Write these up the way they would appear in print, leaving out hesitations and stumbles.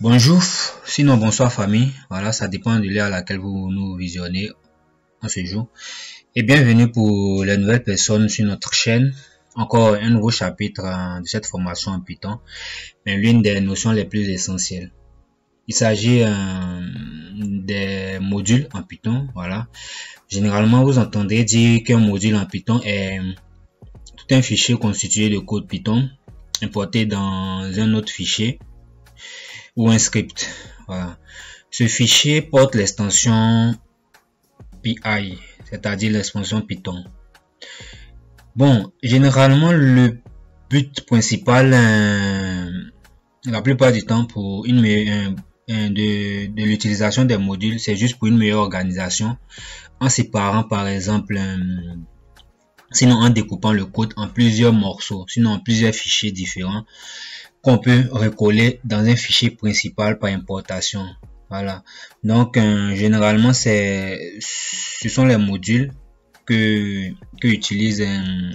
Bonjour, sinon bonsoir famille. Voilà, ça dépend de l'heure à laquelle vous nous visionnez en ce jour. Et bienvenue pour les nouvelles personnes sur notre chaîne. Encore un nouveau chapitre de cette formation en Python, mais l'une des notions les plus essentielles. Il s'agit des modules en Python. Voilà. Généralement, vous entendez dire qu'un module en Python est tout un fichier constitué de code Python importé dans un autre fichier ou un script. Voilà. Ce fichier porte l'extension PI, c'est-à-dire l'extension Python. Bon, généralement le but principal, la plupart du temps pour de l'utilisation des modules, c'est juste pour une meilleure organisation, en séparant par exemple, sinon en découpant le code en plusieurs morceaux, sinon en plusieurs fichiers différents, qu'on peut recoller dans un fichier principal par importation. Voilà. Donc généralement ce sont les modules que utilisent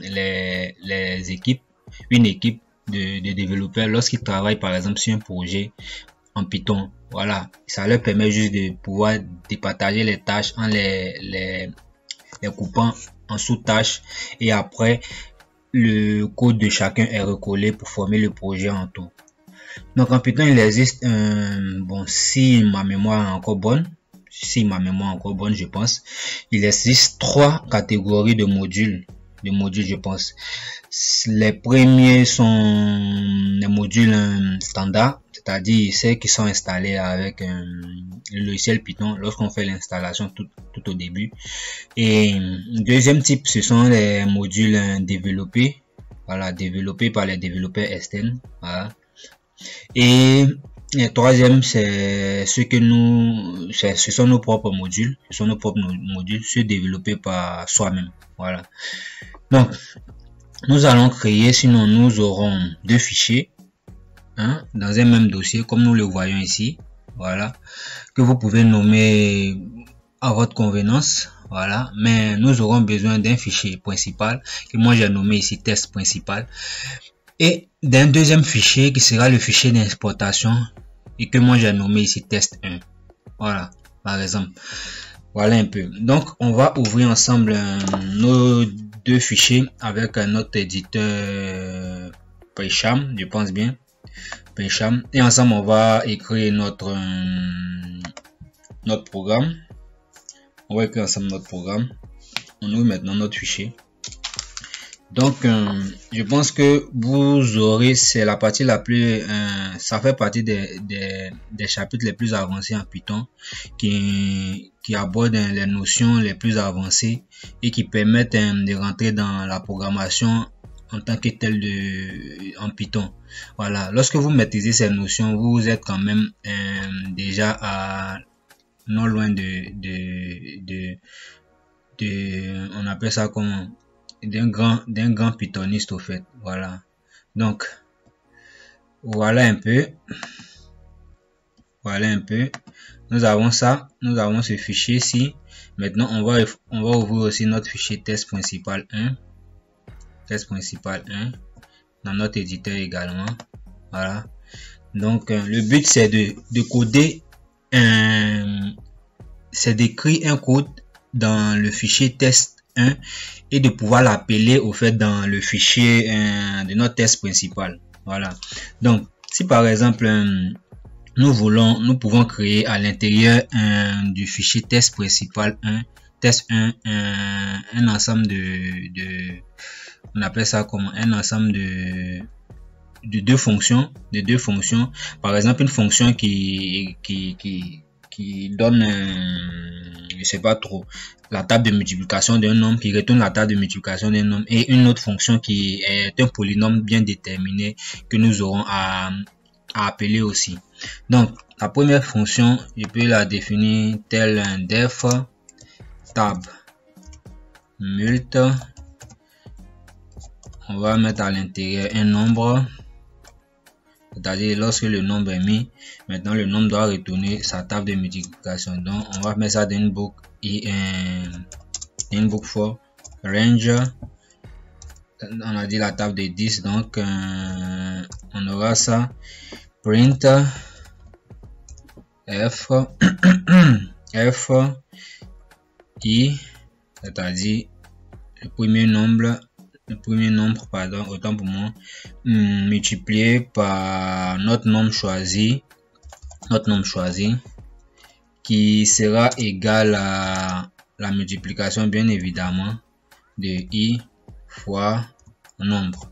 les équipes, une équipe de développeurs lorsqu'ils travaillent par exemple sur un projet en Python. Voilà, ça leur permet juste de pouvoir départager les tâches en les coupant en sous-tâches, et après le code de chacun est recollé pour former le projet en tout. Donc en Python, il existe bon, si ma mémoire est encore bonne, je pense, il existe 3 catégories de modules, je pense. Les premiers sont les modules standards, c'est-à-dire ceux qui sont installés avec le logiciel Python lorsqu'on fait l'installation tout au début. Et deuxième type, ce sont les modules développés, voilà, développés par les développeurs externes, voilà. Et le troisième, c'est ce sont nos propres modules, ceux développés par soi-même, voilà. Donc, nous allons créer, sinon nous aurons 2 fichiers, hein, dans un même dossier, comme nous le voyons ici, voilà, que vous pouvez nommer à votre convenance, voilà, mais nous aurons besoin d'un fichier principal, que moi j'ai nommé ici test principal, et d'un deuxième fichier qui sera le fichier d'exportation et que moi j'ai nommé ici test 1. Voilà, par exemple. Voilà un peu. Donc on va ouvrir ensemble nos 2 fichiers avec notre éditeur PyCharm, je pense bien, PyCharm, et ensemble on va écrire notre programme. On va écrire ensemble notre programme. On ouvre maintenant notre fichier. Donc je pense que vous aurez, c'est la partie la plus ça fait partie des chapitres les plus avancés en Python, qui abordent les notions les plus avancées et qui permettent de rentrer dans la programmation en tant que telle en Python. Voilà, lorsque vous maîtrisez ces notions, vous êtes quand même déjà à non loin on appelle ça comment, d'un grand pythoniste au fait. Voilà, donc voilà un peu, nous avons ça, nous avons ce fichier ici. Maintenant on va ouvrir aussi notre fichier test principal 1 dans notre éditeur également. Voilà, donc le but c'est de coder c'est d'écrire un code dans le fichier test 1 et de pouvoir l'appeler au fait dans le fichier de notre test principal. Voilà, donc si par exemple nous pouvons créer à l'intérieur du fichier test principal 1 test 1 un ensemble on appelle ça comme un ensemble de deux fonctions, par exemple une fonction qui donne je sais pas trop, la table de multiplication d'un nombre, qui retourne la table de multiplication d'un nombre, et une autre fonction qui est un polynôme bien déterminé que nous aurons à appeler aussi. Donc la première fonction, je peux la définir tel un def tab mult. On va mettre à l'intérieur un nombre, c'est-à-dire lorsque le nombre est mis, maintenant le nombre doit retourner sa table de multiplication. Donc on va mettre ça dans une boucle et une boucle for range. On a dit la table de 10, donc on aura ça print f f i, c'est-à-dire le premier nombre, pardon, autant pour moi, multiplié par notre nombre choisi, qui sera égal à la multiplication bien évidemment de i fois nombre.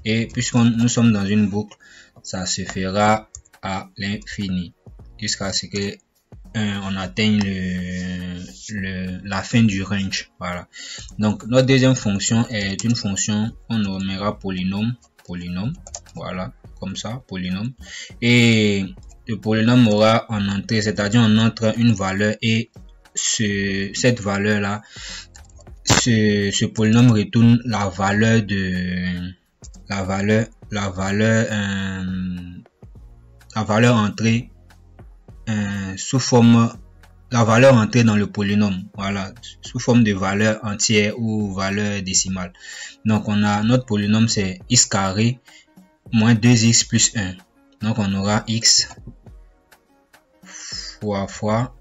Et puisque nous sommes dans une boucle, ça se fera à l'infini jusqu'à ce que on atteigne la fin du range. Voilà. Donc notre deuxième fonction est une fonction qu'on nommera polynôme. Voilà, comme ça, polynôme. Et le polynôme aura en entrée, c'est-à-dire on entre une valeur et cette valeur là, ce polynôme retourne la valeur entrée sous forme la valeur entrée dans le polynôme, voilà, sous forme de valeur entière ou valeur décimale. Donc on a notre polynôme, c'est x carré moins 2x plus 1. Donc on aura x fois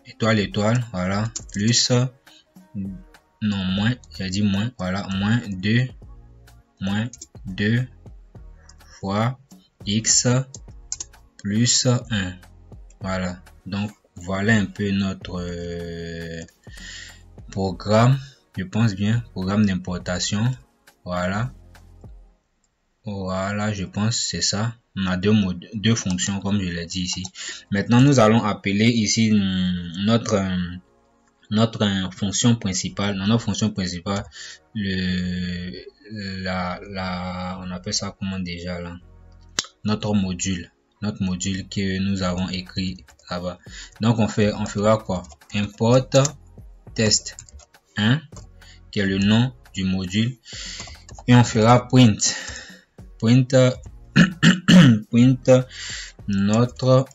étoile, voilà, plus non moins, j'ai dit moins, voilà, moins 2 fois x plus 1. Voilà, donc voilà un peu notre programme, je pense bien, programme d'importation. Voilà, je pense c'est ça. On a deux fonctions comme je l'ai dit ici. Maintenant nous allons appeler ici notre fonction principale. Dans notre fonction principale, on appelle ça comment déjà là, notre module que nous avons écrit là-bas. Donc on fera quoi? Import test 1 qui est le nom du module, et on fera print notre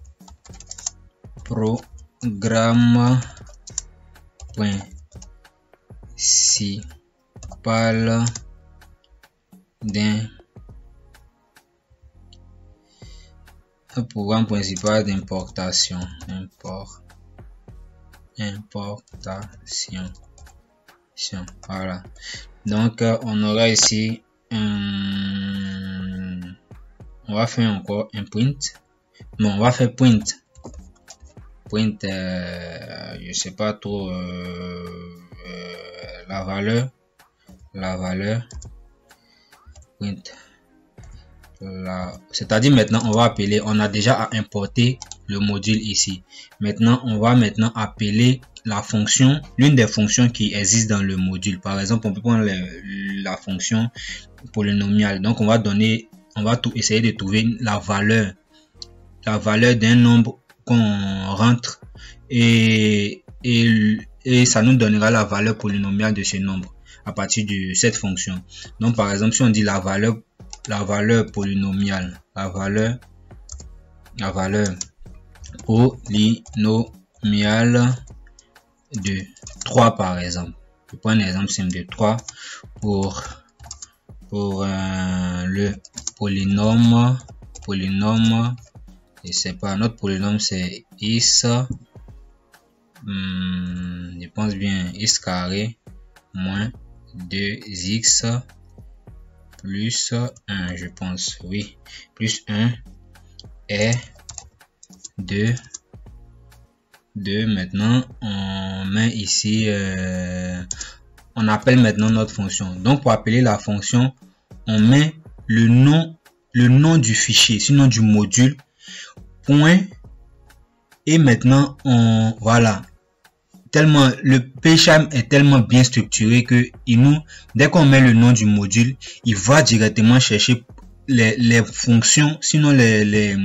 programme principal d'importation. Voilà. Donc on aura ici on va faire encore un print. Non, on va faire print. Je sais pas trop la valeur print. C'est-à-dire maintenant on va appeler, on a déjà importé le module ici. Maintenant on va appeler la fonction, l'une des fonctions qui existent dans le module. Par exemple, on peut prendre la fonction polynomiale. Donc on va essayer de trouver la valeur d'un nombre qu'on rentre, et ça nous donnera la valeur polynomiale de ce nombre à partir de cette fonction. Donc par exemple, si on dit la valeur polynomiale, la valeur polynomiale de 3 par exemple. Je prends un exemple simple de 3 pour le polynôme, je sais pas, notre polynôme c'est x, je pense bien x carré moins 2x plus 1, je pense, oui, plus 1 et 2. Maintenant on met ici on appelle maintenant notre fonction. Donc pour appeler la fonction, on met le nom du fichier, sinon du module, point, et maintenant voilà, tellement le PHP est tellement bien structuré que dès qu'on met le nom du module, il va directement chercher les fonctions, sinon les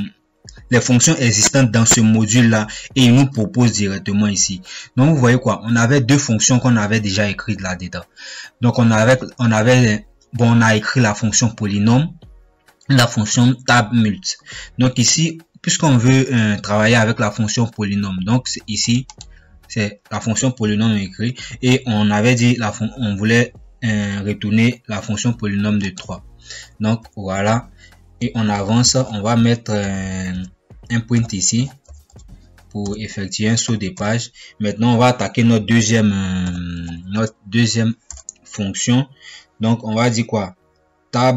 fonctions existantes dans ce module là, et il nous propose directement ici. Donc vous voyez quoi, on avait deux fonctions qu'on avait déjà écrites là dedans. Donc on a écrit la fonction polynôme, la fonction tab_mult. Donc ici, puisqu'on veut travailler avec la fonction polynôme, donc ici c'est la fonction polynôme écrite, et on avait dit on voulait retourner la fonction polynôme de 3. Donc voilà, et on avance, on va mettre un print ici. pour effectuer un saut de page. Maintenant, on va attaquer notre deuxième fonction. Donc, on va dire quoi? La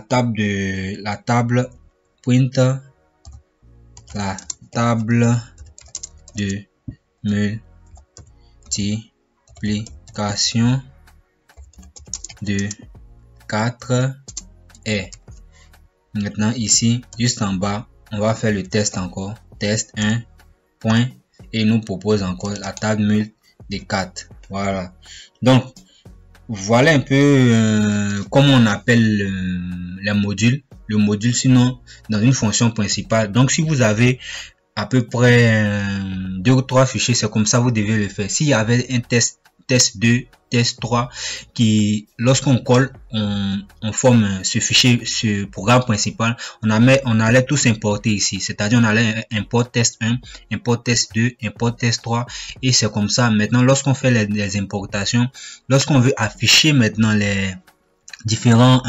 table print, la table de multiplication de 4 est. Maintenant ici, juste en bas, on va faire le test encore. Test 1, point, et il nous propose encore la table mult de 4. Voilà. Donc, voilà un peu comment on appelle les modules. Le module, sinon, dans une fonction principale. Donc, si vous avez à peu près 2 ou 3 fichiers, c'est comme ça vous devez le faire. S'il y avait un test 2, test 3 qui, lorsqu'on colle, on forme ce fichier, ce programme principal, on allait tous importer ici, c'est-à-dire on allait import test 1, import test 2, import test 3, et c'est comme ça. Maintenant, lorsqu'on fait les importations, lorsqu'on veut afficher maintenant les différentes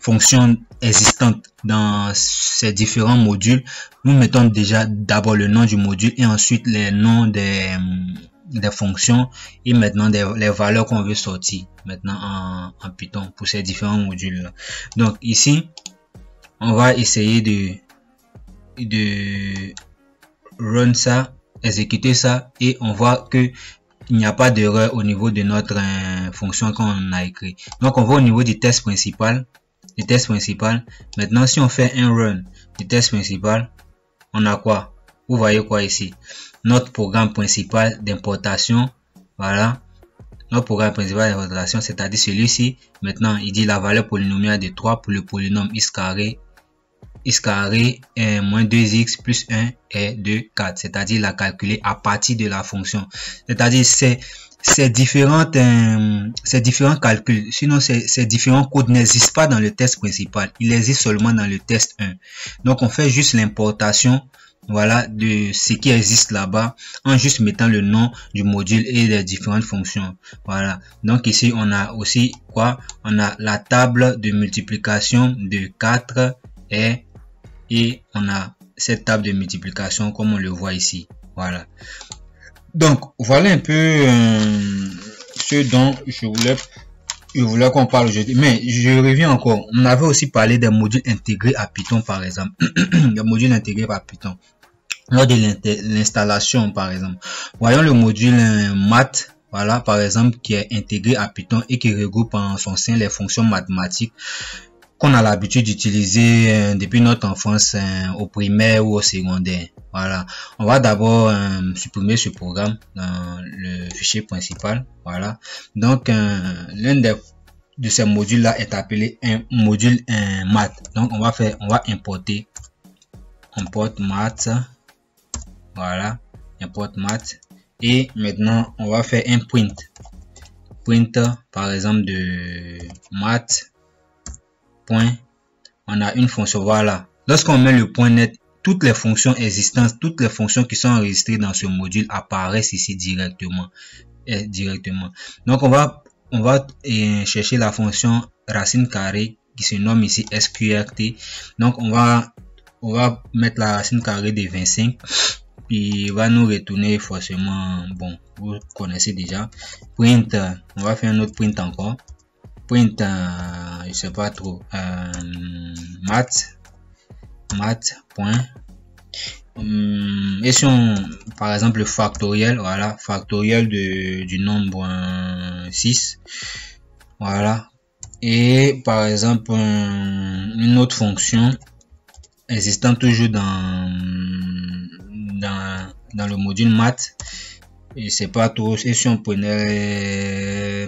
fonctions existantes dans ces différents modules, nous mettons déjà d'abord le nom du module et ensuite les noms des fonctions et maintenant les valeurs qu'on veut sortir maintenant en Python pour ces différents modules là. Donc ici on va essayer de run ça, exécuter ça, et on voit que il n'y a pas d'erreur au niveau de notre fonction qu'on a écrit. Donc on va au niveau du test principal. Maintenant, si on fait un run du test principal, on a quoi? Vous voyez quoi ici? Notre programme principal d'importation. Voilà. Notre programme principal d'importation, c'est-à-dire celui-ci. Maintenant, il dit la valeur polynomiale de 3 pour le polynôme x carré est moins 2x plus 1 est de 4, c'est-à-dire la calculer à partir de la fonction. C'est-à-dire ces différents calculs, sinon ces différents codes n'existent pas dans le test principal, il existe seulement dans le test 1. Donc on fait juste l'importation, voilà, de ce qui existe là-bas en juste mettant le nom du module et les différentes fonctions. Voilà. Donc ici on a aussi quoi? On a la table de multiplication de 4 et on a cette table de multiplication comme on le voit ici. Voilà. Donc voilà un peu ce dont je voulais qu'on parle aujourd'hui. Mais je reviens encore. On avait aussi parlé des modules intégrés à Python par exemple. Des modules intégrés à Python. Lors de l'installation par exemple. Voyons le module math. Voilà par exemple qui est intégré à Python et qui regroupe en son sein les fonctions mathématiques qu'on a l'habitude d'utiliser depuis notre enfance au primaire ou au secondaire. Voilà, on va d'abord supprimer ce programme dans le fichier principal. Voilà, donc l'un de ces modules là est appelé un module math. Donc on va importer import math. Voilà, import math, et maintenant on va faire un print par exemple de math. Point, on a une fonction. Voilà, lorsqu'on met le point net, toutes les fonctions existantes, toutes les fonctions qui sont enregistrées dans ce module apparaissent ici directement. Donc on va chercher la fonction racine carrée qui se nomme ici sqrt. Donc on va mettre la racine carrée de 25, puis il va nous retourner forcément, bon, vous connaissez déjà, print. On va faire un autre print encore. Print, je sais pas trop, math point, et si on, par exemple, le factoriel, voilà, factoriel du nombre 6, voilà, et par exemple une autre fonction existant toujours dans le module math, et c'est pas trop, et si on prenait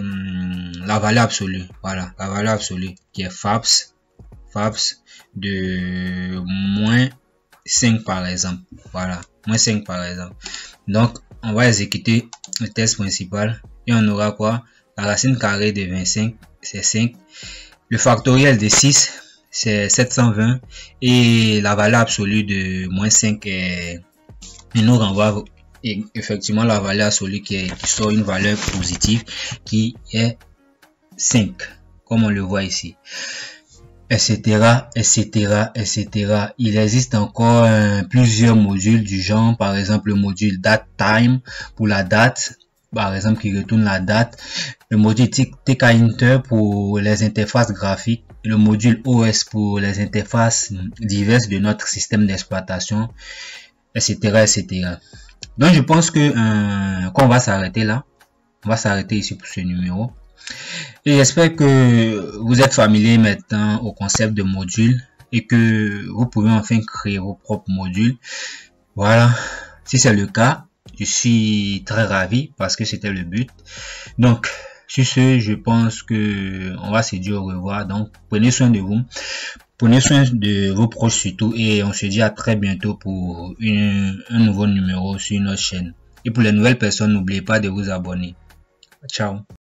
la valeur absolue, voilà, la valeur absolue qui est fabs de moins 5 par exemple. Voilà, moins 5 par exemple. Donc on va exécuter le test principal et on aura quoi? La racine carrée de 25 c'est 5, le factoriel de 6 c'est 720 et la valeur absolue de moins 5 est, il nous renvoie effectivement la valeur absolue qui sort une valeur positive qui est 5 comme on le voit ici. etc., etc., etc. Il existe encore plusieurs modules du genre, par exemple le module DateTime pour la date, par exemple qui retourne la date, le module TK-Inter pour les interfaces graphiques, le module OS pour les interfaces diverses de notre système d'exploitation, etc., etc. Donc je pense que qu'on va s'arrêter là. On va s'arrêter ici pour ce numéro. Et j'espère que vous êtes familier maintenant au concept de module et que vous pouvez enfin créer vos propres modules. Voilà. Si c'est le cas, je suis très ravi parce que c'était le but. Donc, sur ce, je pense que on va se dire au revoir. Donc, prenez soin de vous. Prenez soin de vos proches surtout et on se dit à très bientôt pour un nouveau numéro sur notre chaîne. Et pour les nouvelles personnes, n'oubliez pas de vous abonner. Ciao.